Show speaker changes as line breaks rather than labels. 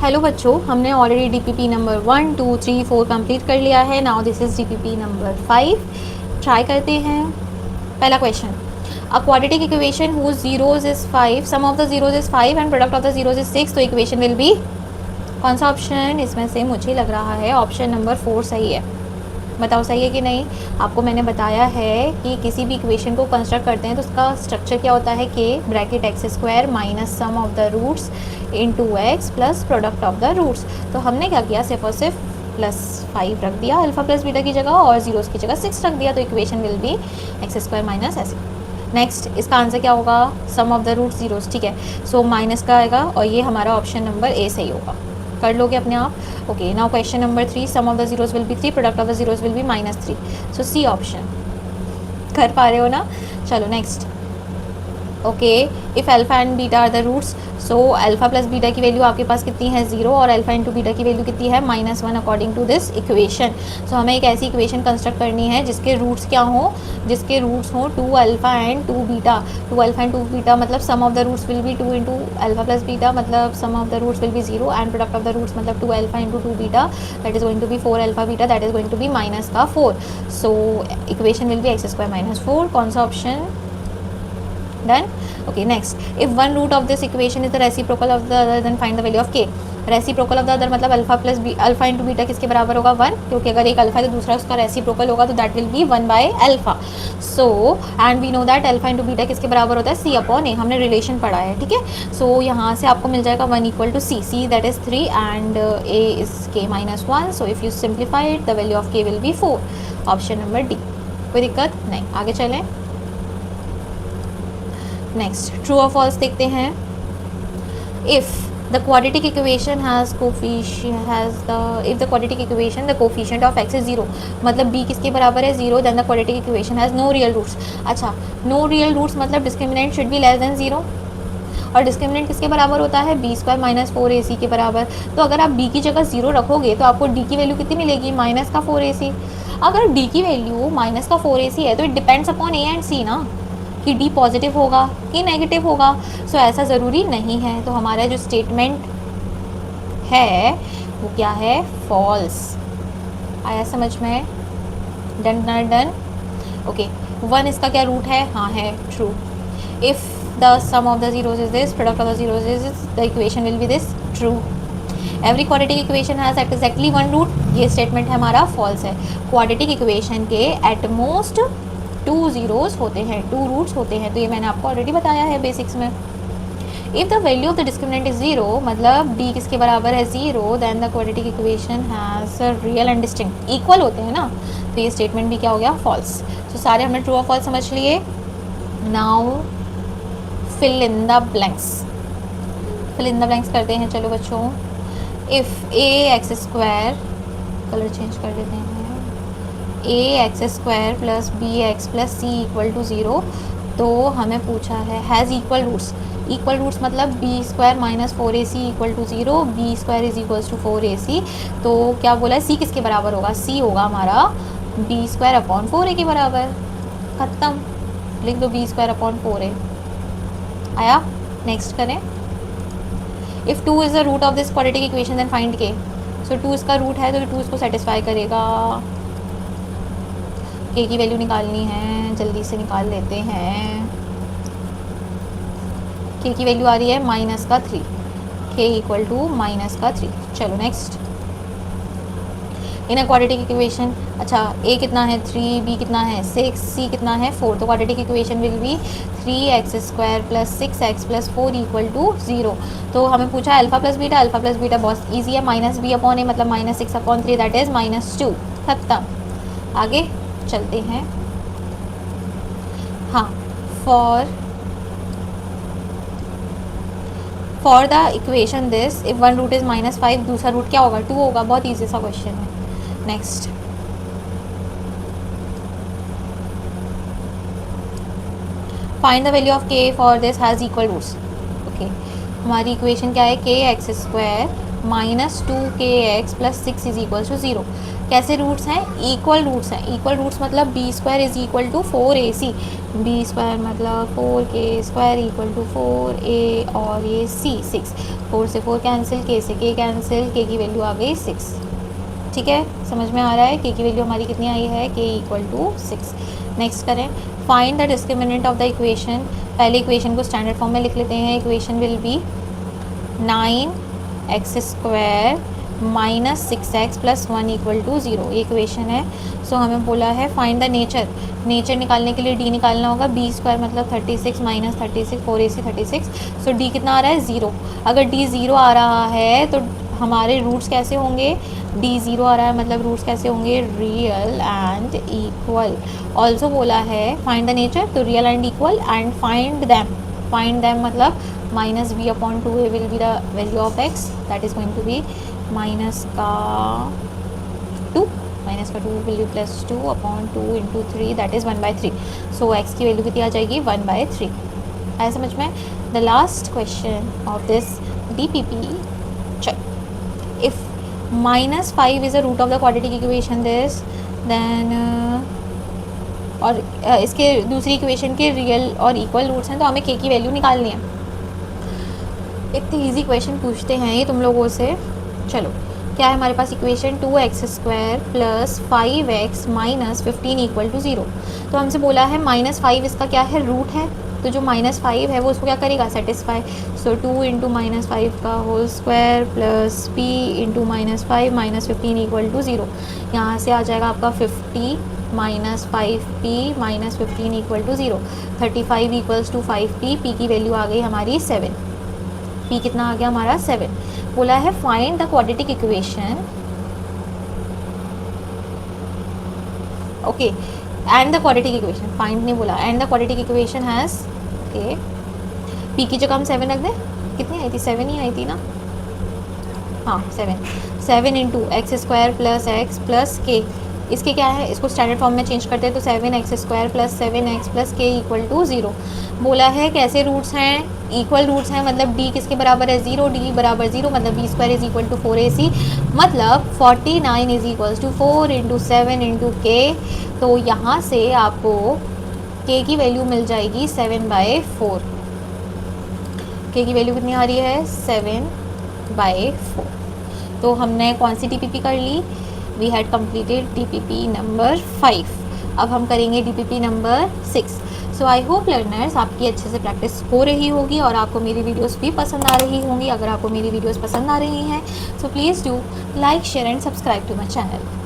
Hello बच्चों, हमने already DPP number 1, 2, 3, 4 complete कर लिया है। Now this is DPP number 5। Try करते हैं। पहला question, a quadratic equation whose zeros is 5, sum of the zeros is 5 and product of the zeros is 6, तो equation will B, कौन सा option इसमें से मुझे लग रहा है ऑप्शन नंबर 4 सही है। बताओ सही है कि नहीं। आपको मैंने बताया है कि किसी भी इक्वेशन को कंस्ट्रक्ट करते हैं तो उसका स्ट्रक्चर क्या होता है, K bracket X square minus sum of the roots into X plus product of the roots. तो हमने क्या किया, सिर्फ और सिर्फ +5 रख दिया अल्फा प्लस बीटा की जगह और जीरोस की जगह 6 रख दिया, तो equation will be x square minus ऐसे। नेक्स्ट, इसका आंसर क्या होगा, सम ऑफ द रूट जीरोस, ठीक है। सो माइनस का आएगा और ये हमारा ऑप्शन नंबर ए सही होगा। कर लोगे अपने आप। Okay, now question number 3, sum of the zeros will be 3, product of the zeros will be -3, so C option. कर पा रहे हो ना। चलो next. Okay, if alpha and beta are the roots, so alpha plus beta की value आपके पास कितनी है, 0, और अल्फा इंटू बीटा की वैल्यू कितनी है, -1 according to this equation. So हमें एक ऐसी इक्वेशन कंस्ट्रक्ट करनी है जिसके रूट्स क्या हों, जिसके रूट्स हों 2 alpha and 2 beta. 2 alpha and 2 beta मतलब sum of the roots will be 2 into alpha plus beta, मतलब sum of the roots will be 0, and product of the roots मतलब 2 alpha into 2 beta, that is going to be 4 alpha beta, that is going to be -4। So equation will be x square -4। कौन सा option, done. Okay, next, if one root of this equation is the reciprocal of the other then find the value of K. Reciprocal of the other मतलब alpha into beta किसके बराबर होगा, 1, क्योंकि अगर एक alpha है तो दूसरा उसका रेसिप्रोकल होगा, तो that will be alpha. So and we know that alpha into beta किसके बराबर होता है, C/A, हमने रिलेशन पढ़ा है, ठीक है। सो यहाँ से आपको मिल जाएगा 1 = C that is 3 and A is K-1। So if you simplify it the value of K will be 4। Option number D. कोई दिक्कत नहीं, आगे चलें। नेक्स्ट, ट्रू और फॉल्स देखते हैं। If the quadratic equation has if the quadratic equation the coefficient of x is 0, मतलब B किसके बराबर है, 0, then the quadratic equation has no real roots. अच्छा, नो रियल रूट्स मतलब discriminant should be less than 0, और discriminant किसके बराबर होता है, b² - 4ac के बराबर। तो अगर आप b की जगह 0 रखोगे तो आपको d की वैल्यू कितनी मिलेगी, -4ac। अगर d की वैल्यू -4ac है तो it depends upon a and c ना, कि डी पॉजिटिव होगा कि नेगेटिव होगा। सो ऐसा ज़रूरी नहीं है। तो हमारा जो स्टेटमेंट है वो क्या है, फॉल्स। आया समझ में, डन डन डन। ओके, 1 इसका क्या रूट है, हाँ है, true. If the sum of the zeros is this, product of the zeros is this, the equation will be this, true. Every quadratic equation has exactly 1 root, ये statement हमारा false है। Quadratic equation के at most 2 zeros होते हैं, 2 roots होते हैं, तो ये मैंने आपको ऑलरेडी बताया है बेसिक्स में। If the value of the discriminant is 0, मतलब d किसके बराबर है, 0, then the quadratic equation has real and distinct, equal होते हैं ना, तो ये स्टेटमेंट भी क्या हो गया, फॉल्स। तो सारे हमने ट्रू और फॉल्स समझ लिए। Now fill in the blanks, fill in the blanks करते हैं। चलो बच्चों, इफ़ ax², कलर चेंज कर देते हैं, ax² + bx + c = 0, तो हमें पूछा है has equal roots. Equal roots मतलब b² - 4ac = 0, b² = 4ac। तो क्या बोला है, c किसके बराबर होगा, c होगा हमारा b² / 4a के बराबर। ख़त्म, लिख दो b² / 4a। आया। नेक्स्ट करें। If 2 is the root of this quadratic equation then find k। So 2 इसका रूट है तो 2 इसको सेटिस्फाई करेगा। k की वैल्यू निकालनी है, जल्दी से निकाल लेते हैं। k की वैल्यू आ रही है -3, k = -3। चलो नेक्स्ट। इन अ क्वाड्रेटिक इक्वेशन, अच्छा a कितना है 3, b कितना है 6, c कितना है 4, तो quadratic equation will B 3x² + 6x + 4 = 0। तो हमें पूछा alpha plus beta, alpha plus beta बहुत ईजी है, -b/a मतलब -6/3 दैट इज़ -2। खत्म, आगे चलते हैं। हाँ, for the equation this if one root is -5, दूसरा रूट क्या होगा, 2 होगा। बहुत ईजी सा क्वेश्चन है। Next, find the value of k for this has equal roots. Okay, हमारी इक्वेशन क्या है, kx² minus 2kx plus 6 is equal to 0। कैसे रूट्स हैं? इक्वल रूट्स हैं। इक्वल रूट्स मतलब B square is equal to 4ac, B square मतलब 4k square equal to 4a और ये c 6, 4 से 4 कैंसिल, k से k कैंसिल, k की वैल्यू आ गई 6। ठीक है, समझ में आ रहा है? k की वैल्यू हमारी कितनी आई है? k equal to 6। नेक्स्ट करें, find the discriminant of the equation. पहले इक्वेशन को स्टैंडर्ड फॉर्म में लिख लेते हैं। Equation will be 9x square minus 6x plus 1 equal to 0, ये इक्वेशन है। सो हमें बोला है फाइंड द नेचर। नेचर निकालने के लिए d निकालना होगा। बी स्क्वायर मतलब 36 माइनस 36, 4ac 36। सो d कितना आ रहा है? 0। अगर d 0 आ रहा है तो हमारे रूट्स कैसे होंगे? d 0 आ रहा है मतलब रूट्स कैसे होंगे? Real and equal. ऑल्सो बोला है फाइंड द नेचर, तो real and equal and find them. Find them मतलब minus b upon 2a will be the value of x, that is going to be minus का 2 will be plus 2 upon 2 into 3, that is 1/3। So x की value कितनी आ जाएगी? 1/3। आया समझ में? The last question of this DPP, चल, if -5 is a root of the quadratic equation this, then और इसके दूसरी इक्वेशन के रियल और इक्वल रूट्स हैं, तो हमें k की वैल्यू निकालनी है। इतनी ईजी क्वेश्चन पूछते हैं ये तुम लोगों से। चलो, क्या है हमारे पास equation? 2x square plus 5x minus 15 equal to 0। तो हमसे बोला है -5 इसका क्या है? रूट है। तो जो -5 है वो उसको क्या करेगा? सेटिस्फाई। सो 2 इंटू -5 का whole square plus p into -5 minus 15 equal to 0। यहाँ से आ जाएगा आपका 50 minus 5p minus 15 equal to 0। 35 equals to 5p, p की वैल्यू आ गई हमारी 7। p कितना आ गया हमारा? 7। बोला है find the quadratic equation, okay, and the quadratic equation. Find नहीं बोला, and the quadratic equation has, okay, p की जगह हम 7 रख दें। कितनी आई थी? 7 ही आई थी ना? हाँ, 7 into x square plus x plus के। इसके क्या है? इसको स्टैंडर्ड फॉर्म में चेंज करते हैं तो 7x square plus 7x plus के इक्वल टू 0। बोला है कैसे रूट्स हैं? इक्वल रूट्स हैं, मतलब d किसके बराबर है? 0। d बराबर 0 मतलब b square is equal to 4ac, मतलब 49 is equals to 4 into 7 into K. तो यहाँ से आपको k की वैल्यू मिल जाएगी 7/4। k की वैल्यू कितनी आ रही है? 7/4। तो हमने कौन सी DPP कर ली? We had completed DPP number 5। अब हम करेंगे DPP number 6। So I hope learners आपकी अच्छे से प्रैक्टिस हो रही होगी और आपको मेरी वीडियोस भी पसंद आ रही होंगी। अगर आपको मेरी वीडियोस पसंद आ रही हैं so please do like, share and subscribe to my channel.